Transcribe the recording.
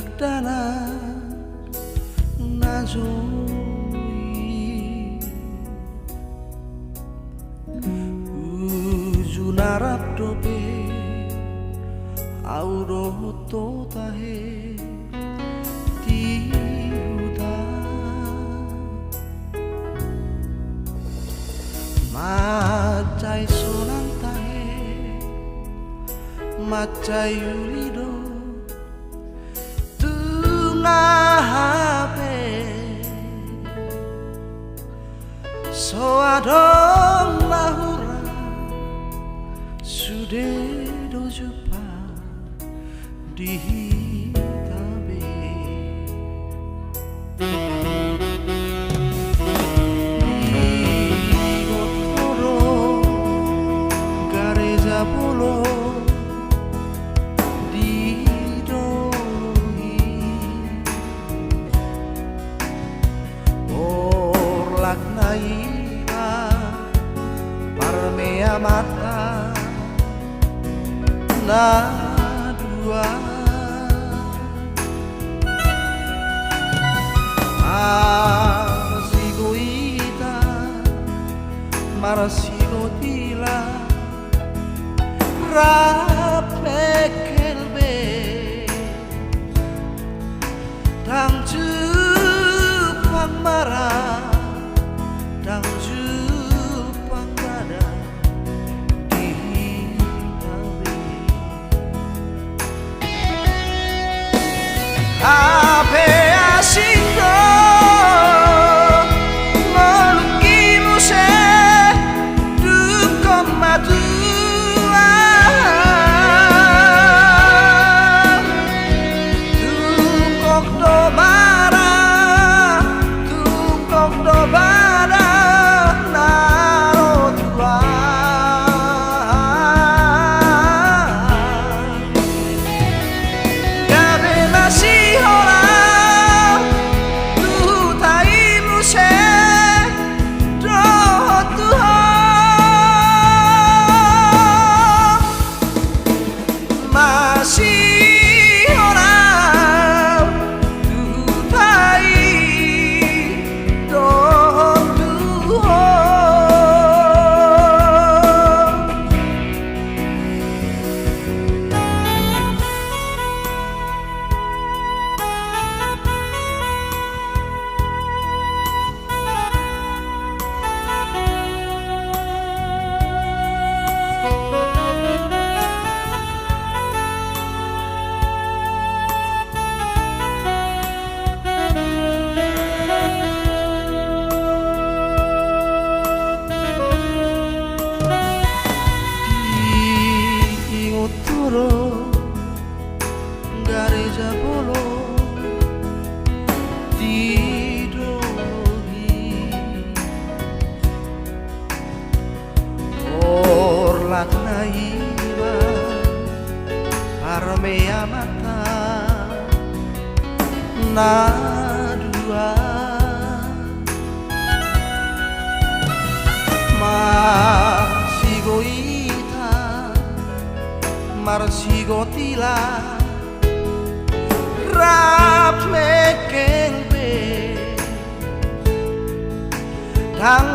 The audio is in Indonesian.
dana nazoi ujunarap dobe auro tahe tiuda macai sonang tahe macai ulido tungahape so adong lahura sude dojupa di tabe di gotoro gareja bolo naira parmea mata na dua marasigo ita marasigo tila rapekelbe tang jupang marah dang jupang dada di tabe ape asingko ngolukimu se dukom madua tungkok do bara tungkok do bara gareja bolo tidohi orlak naiba parmea mata na dua marsigo ita marsigo tila rap mekengbe tang